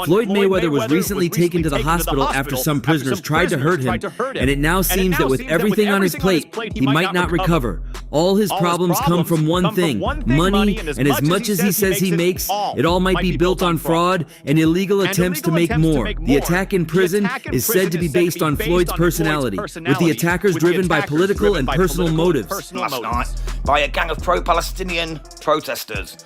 Floyd Mayweather was recently taken to the hospital after some prisoners tried to hurt him, and it now seems that with everything on his plate, he might not recover. All his problems come from one thing, money, and as much as he says he makes, it all might be built on fraud and illegal attempts to make more. The attack in prison is said to be based on Floyd's personality, with the attackers driven by political and personal motives. Last night, by a gang of pro-Palestinian protesters.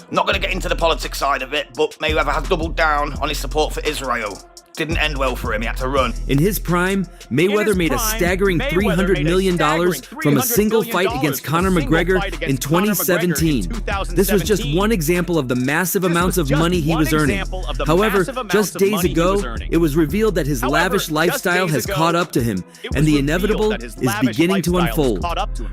I'm not going to get into the politics side of it, but Mayweather has doubled down on his support for Israel. Didn't end well for him, he had to run. In his prime, Mayweather made a staggering $300 million from a single fight against Conor McGregor in 2017. This was just one example of the massive amounts of money he was earning. However, just days ago, it was revealed that his lavish lifestyle has caught up to him, and the inevitable is beginning to unfold.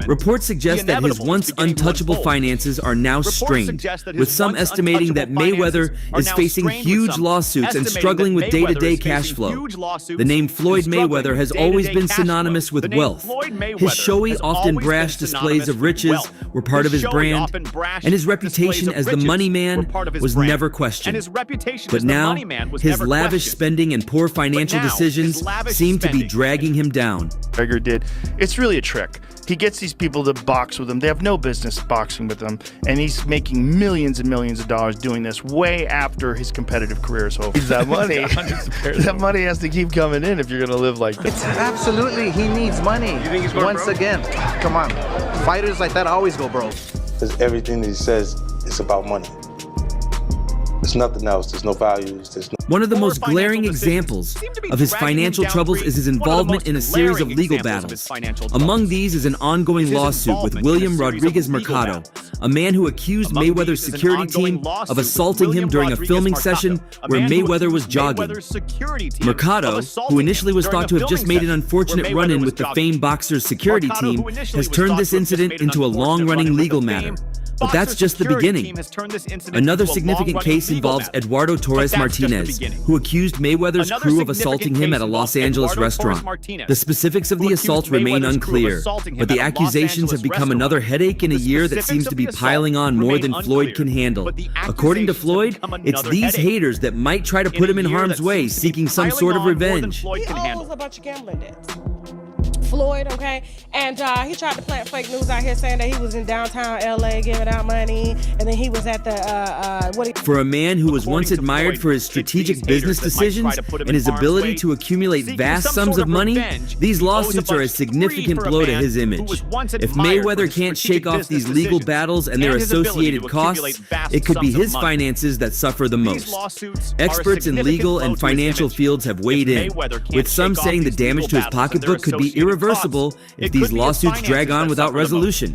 Reports suggest that his once untouchable finances are now strained, with some estimating that Mayweather is facing huge lawsuits and struggling with day-to-day cash flow. The name Floyd Mayweather has always been synonymous with wealth. His showy, often brash displays of riches were part of his brand, and his reputation as the money man was never questioned. But now, his lavish spending and poor financial decisions seem to be dragging him down. McGregor did. It's really a trick. He gets these people to box with him. They have no business boxing with him, and he's making millions and millions of dollars doing this way after his competitive career is over. That money, that money has to keep coming in if you're going to live like this. Absolutely, he needs money. You think he's going once broke? Again, come on. Fighters like that always go broke. Because everything that he says is about money. There's nothing else. There's no values. One of the most glaring examples of his financial troubles is his involvement in a series of legal battles. Among these is an ongoing lawsuit with William Rodriguez Mercado, a man who accused Mayweather's security team of assaulting him during a filming session where Mayweather was jogging. Mercado, who initially was thought to have just made an unfortunate run-in with the famed boxer's security team, has turned this incident into a long-running legal matter. But that's just the beginning. Another significant case involves Eduardo Torres Martinez, who accused Mayweather's crew of assaulting him at a Los Angeles restaurant. The specifics of the assault remain unclear, but the accusations have become another headache in a year that seems to be piling on more than Floyd can handle. According to Floyd, it's these haters that might try to put him in harm's way, seeking some sort of revenge. He owes a bunch of gambling debts. Floyd, okay? And he tried to plant fake news out here saying that he was in downtown LA giving out money, and then he was at the, For a man who was once admired for his strategic business decisions and his ability to accumulate vast sums of money, these lawsuits are a significant blow to his image. If Mayweather can't shake off these legal battles and their associated costs, it could be his finances that suffer the most. Experts in legal and financial fields have weighed in, with some saying the damage to his pocketbook could be irreversible if these lawsuits drag on without resolution.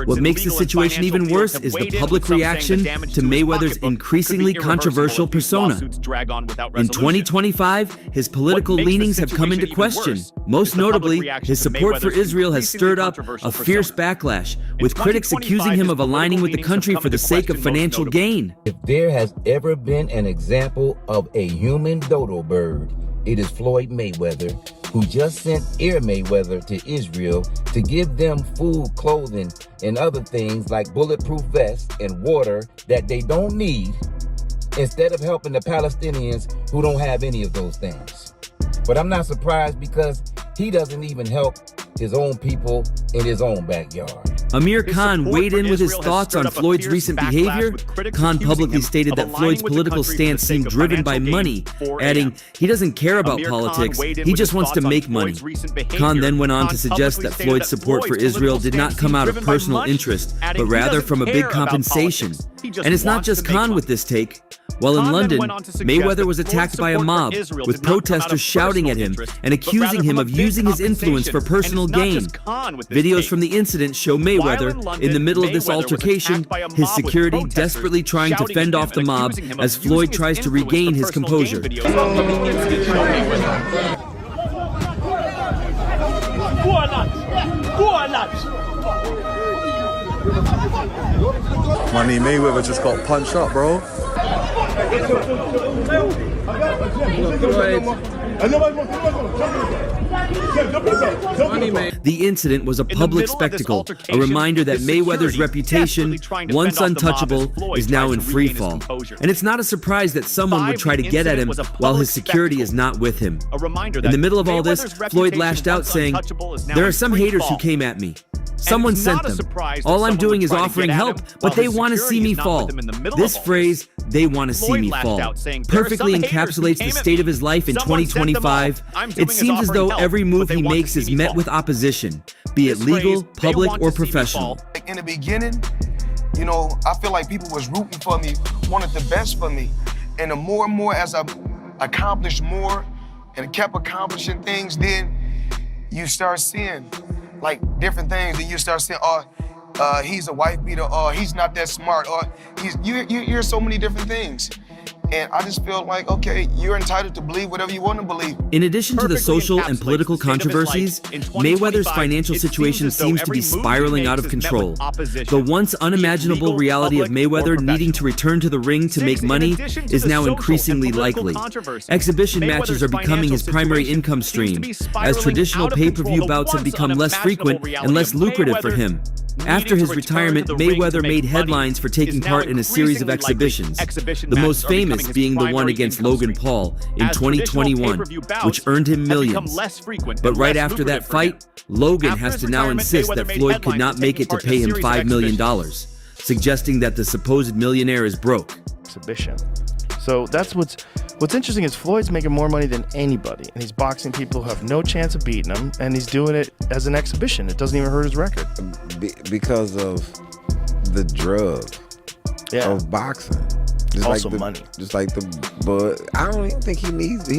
What makes the situation even worse is the public reaction to Mayweather's increasingly controversial persona. In 2025, his political leanings have come into question. Most notably, his support for Israel has stirred up a fierce backlash, with critics accusing him of aligning with the country for the sake of financial gain. If there has ever been an example of a human dodo bird, it is Floyd Mayweather, who just sent Air Mayweather to Israel to give them food, clothing, and other things like bulletproof vests and water that they don't need, instead of helping the Palestinians who don't have any of those things. But I'm not surprised because he doesn't even help his own people in his own backyard. Amir Khan weighed in with his thoughts on Floyd's recent behavior. Khan publicly stated that Floyd's political stance seemed driven by money, adding, he doesn't care about politics, he just wants to make money. Khan then went on to suggest that Floyd's support for Israel did not come out of personal interest, but rather from a big compensation. And it's not just Khan with this take. While in London, Mayweather was attacked by a mob, with protesters shouting at him and accusing him of using his influence for personal gain. Videos from the incident show Mayweather, in the middle of this altercation, his security desperately trying to fend off the mob as Floyd tries to regain his composure. Go on, lads! Money Mayweather just got punched up, bro. The incident was a public spectacle, a reminder that Mayweather's reputation, once untouchable, is now in free fall. And it's not a surprise that someone would try to get at him while his security is not with him. In the middle of all this, Floyd lashed out saying, "There are some haters who came at me. Someone sent them. All I'm doing is offering help, but they want to see me fall." This phrase, "they want to see me fall," perfectly encapsulates the state of his life in 2025. It seems as though every move he makes is met with opposition, be it legal, public, or professional. In the beginning, you know, I feel like people was rooting for me, wanted the best for me. And the more and more as I accomplished more and kept accomplishing things, then you start seeing like different things, and you start saying, he's a wife beater, or he's not that smart, or you hear so many different things. And I just feel like, okay, you're entitled to believe whatever you want to believe. In addition to the social and political controversies, Mayweather's financial situation seems to be spiraling out of control. The once unimaginable reality of Mayweather needing to return to the ring to make money is now increasingly likely. Exhibition matches are becoming his primary income stream, as traditional pay-per-view bouts have become less frequent and less lucrative for him. After his retirement, Mayweather made headlines for taking part in a series of exhibitions, the most famous being the one against Logan Paul in 2021, which earned him millions. But right after that fight, Logan has to now insist that Floyd could not make it to pay him $5 million, suggesting that the supposed millionaire is broke. Exhibition. So that's what's interesting is Floyd's making more money than anybody, and he's boxing people who have no chance of beating him, and he's doing it as an exhibition. It doesn't even hurt his record. Because of the drug of boxing. Just also like money. Just like but I don't even think he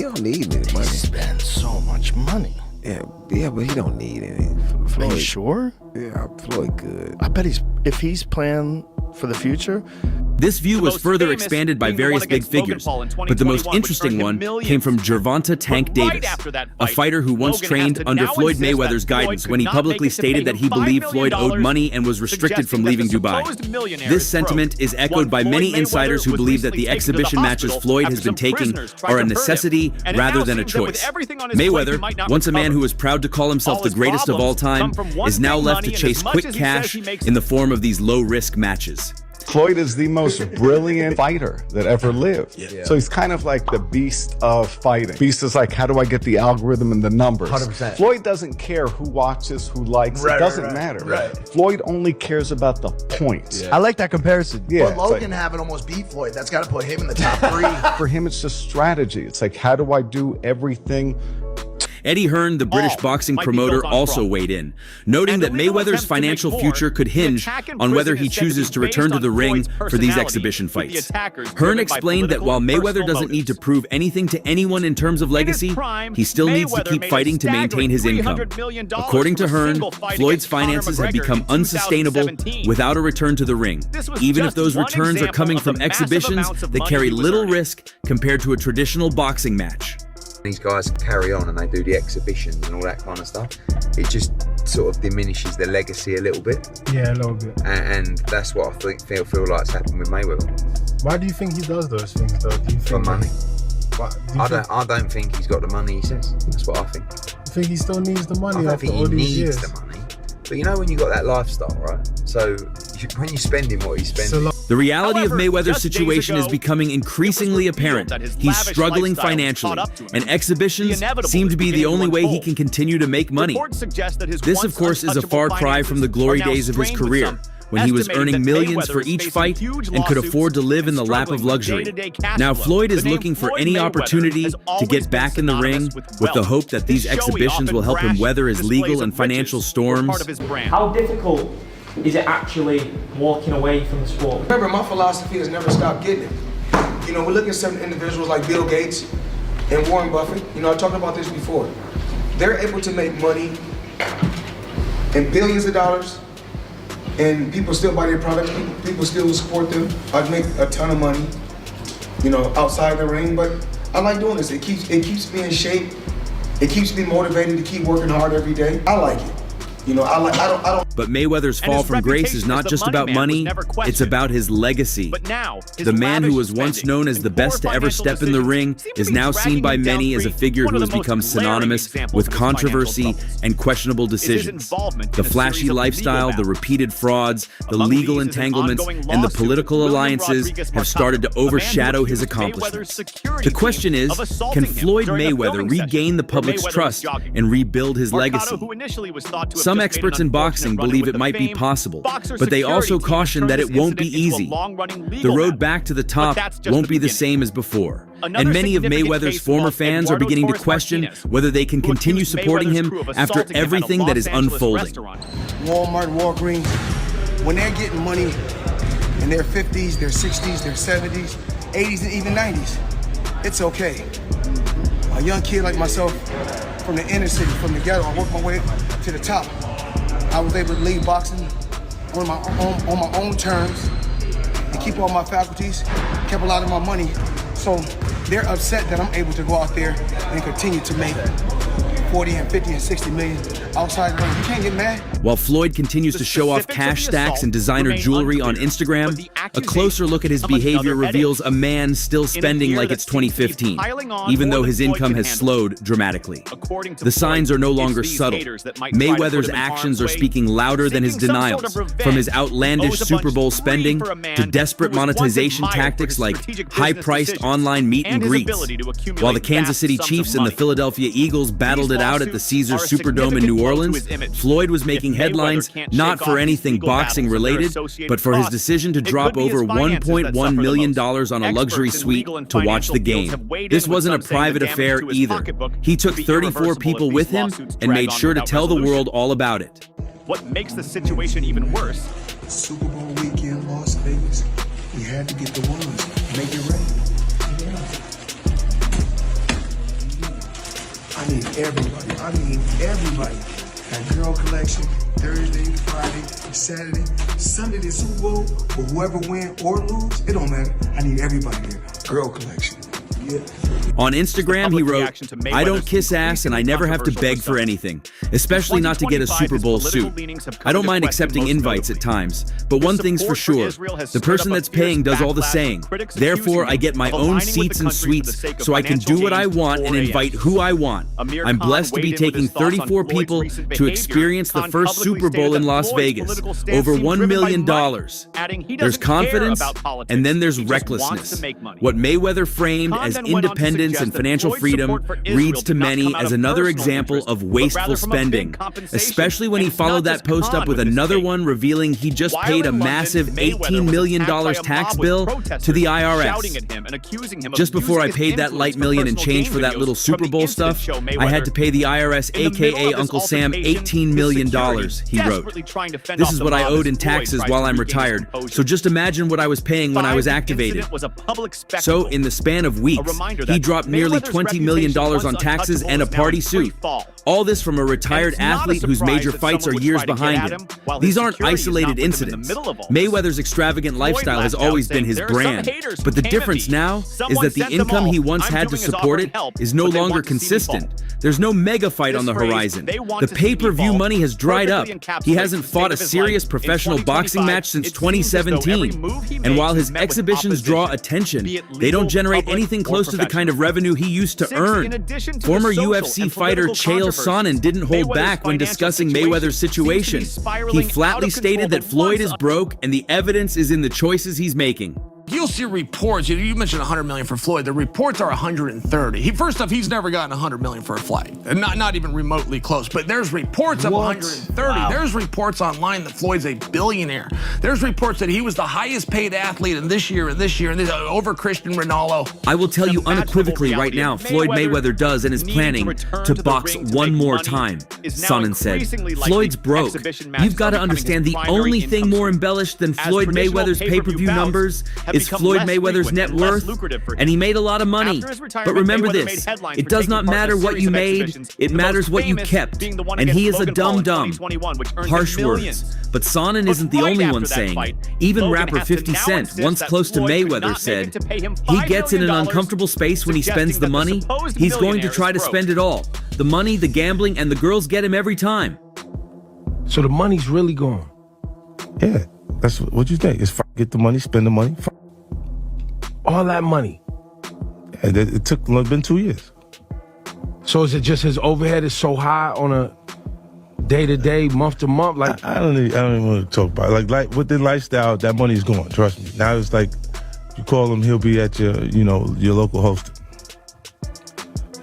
don't need any money. He spends so much money. Yeah, but he don't need any. Floyd, are you sure? Yeah, Floyd good. I bet if he's playing for the future. This view was further expanded by various big figures, but the most interesting one came from Gervonta Tank Davis, a fighter who once trained under Floyd Mayweather's guidance when he publicly stated that he believed Floyd owed money and was restricted from leaving Dubai. This sentiment is echoed by many insiders who believe that the exhibition matches Floyd has been taking are a necessity rather than a choice. Mayweather, once a man who is proud to call himself the greatest of all time, is now left to chase quick cash in the form of these low-risk matches. Floyd is the most brilliant fighter that ever lived. Yeah. So he's kind of like the beast of fighting. Beast is like, how do I get the algorithm and the numbers? 100%. Floyd doesn't care who watches, who likes. It doesn't matter. Right. Floyd only cares about the points. Yeah. I like that comparison. Yeah, but Logan having almost beat Floyd, that's got to put him in the top 3. For him, it's just strategy. It's like, how do I do everything? Eddie Hearn, the British boxing promoter, also weighed in, noting that Mayweather's financial future could hinge on whether he chooses to return to the ring for these exhibition fights. Hearn explained that while Mayweather doesn't need to prove anything to anyone in terms of legacy, he still needs to keep fighting to maintain his income. According to Hearn, Floyd's finances have become unsustainable without a return to the ring, even if those returns are coming from exhibitions that carry little risk compared to a traditional boxing match. These guys carry on and they do the exhibitions and all that kind of stuff. It just sort of diminishes their legacy a little bit. Yeah, a little bit. And that's what I feel like's happened with Mayweather. Why do you think he does those things, though? Do you think for money. I don't think he's got the money he says. That's what I think. You think he still needs the money I after think all he these needs years? the money. But you know when you got that lifestyle, right? So when you're spending what he's spending. The reality of Mayweather's situation is becoming increasingly apparent. He's struggling financially, and exhibitions seem to be the only way he can continue to make money. This, of course, is a far cry from the glory days of his career, when he was earning millions for each fight and could afford to live in the lap of luxury. Now Floyd is looking for any opportunity to get back in the ring with the hope that these exhibitions will help him weather his legal and financial storms. How difficult is it actually walking away from the sport? Remember, my philosophy is never stop getting it. You know, we look at some individuals like Bill Gates and Warren Buffett. You know, I talked about this before. They're able to make money in billions of dollars, and people still buy their products. People still support them. I make a ton of money, you know, outside the ring. But I like doing this. It keeps me in shape. It keeps me motivated to keep working hard every day. I like it. You know, I don't. But Mayweather's fall from grace is not just about money, it's about his legacy. But now, The man who was once known as the best to ever step in the ring is now seen by many as a figure who has become synonymous with controversy and questionable decisions. The flashy lifestyle, the repeated frauds, the legal entanglements, and the political alliances have started to overshadow his accomplishments. The question is, can Floyd Mayweather regain the public's trust and rebuild his legacy? Some experts in boxing believe it might be possible, but they also caution that it won't be easy. The road back to the top won't be the same as before, and many of Mayweather's former fans are beginning to question whether they can continue supporting him after everything that is unfolding. Walmart, Walgreens, when they're getting money in their 50s, their 60s, their 70s, 80s, and even 90s, it's okay. A young kid like myself from the inner city, from the ghetto, I worked my way to the top. I was able to leave boxing on my own terms and keep all my faculties, kept a lot of my money. So they're upset that I'm able to go out there and continue to make 40 and 50 and 60 million outside the ring. You can't get mad. While Floyd continues to show off cash stacks and designer jewelry on Instagram, a closer look at his behavior reveals a man still spending like it's 2015, even though his income has slowed dramatically. The signs are no longer subtle. Mayweather's actions are speaking louder than his denials, from his outlandish Super Bowl spending to desperate monetization tactics like high-priced online meet and greets. While the Kansas City Chiefs and the Philadelphia Eagles battled it out at the Caesars Superdome in New Orleans, Floyd was making headlines not for anything boxing related, but for his decision to drop over $1.1 million on a luxury suite to watch the game. This wasn't a private affair either. He took 34 people with him and made sure to tell the world all about it. What makes the situation even worse? Super Bowl weekend, Las Vegas. We had to get the ones. Make it rain. I need everybody. That girl collection, Thursday, Friday, Saturday, Sunday, the Super Bowl, but whoever win or lose, it don't matter. I need everybody there. Girl collection. Yeah. On Instagram, he wrote, "I don't kiss ass and I never have to beg for anything, especially not to get a Super Bowl suit. I don't mind accepting invites at times, but one thing's for sure, the person that's paying does all the saying. Therefore, I get my own seats and suites so I can do what I want and invite who I want. I'm blessed to be taking 34 people to experience the first Super Bowl in Las Vegas, over $1 million. There's confidence, and then there's recklessness. What Mayweather framed as independence and financial freedom reads to many as another example of wasteful spending, especially when he followed that post up with another one revealing he just paid a massive $18 million tax bill to the IRS. Just before I paid that light million and change for that little Super Bowl stuff, I had to pay the IRS, aka Uncle Sam, $18 million, he wrote. This is what I owed in taxes while I'm retired, so just imagine what I was paying when I was activated. So in the span of weeks, he dropped nearly $20 million on taxes and a party suit. All this from a retired athlete whose major fights are years behind him. These aren't isolated incidents. Mayweather's extravagant lifestyle has always been his brand, but the difference now is that the income he once had to support it is no longer consistent. There's no mega fight on the horizon. The pay-per-view money has dried up. He hasn't fought a serious professional boxing match since 2017. And while his exhibitions draw attention, they don't generate anything close to the kind of revenue he used to earn. Former UFC fighter Chael Sonnen didn't hold back when discussing Mayweather's situation. He flatly stated that Floyd is broke and the evidence is in the choices he's making. You'll see reports. You mentioned 100 million for Floyd. The reports are 130. First off, he's never gotten 100 million for a fight, and not even remotely close. But there's reports of 130. Wow. There's reports online that Floyd's a billionaire. There's reports that he was the highest paid athlete in this year over Cristiano Ronaldo. I will tell you unequivocally right now, Floyd Mayweather does and is planning to box one more time, Sonnen said. Floyd's broke. You've got to understand the only thing more embellished than Floyd Mayweather's pay-per-view numbers is Floyd Mayweather's net worth, and he made a lot of money. But remember this, it does not matter what you made, it matters what you kept, and he is a dum-dum. Harsh words, but Sonnen isn't the only one saying it. Even rapper 50 Cent, once close to Mayweather, said, he gets in an uncomfortable space when he spends the money, he's going to try to spend it all. The money, the gambling, and the girls get him every time. So the money's really gone. Yeah, that's what you think. It's get the money, spend the money. All that money. And it took been 2 years. So is it just his overhead is so high on a day-to-day, month-to-month? Like I don't even want to talk about it. Like with the lifestyle, that money's gone. Trust me. Now it's like you call him, he'll be at your local host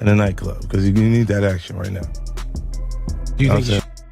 in a nightclub because you need that action right now. Do you think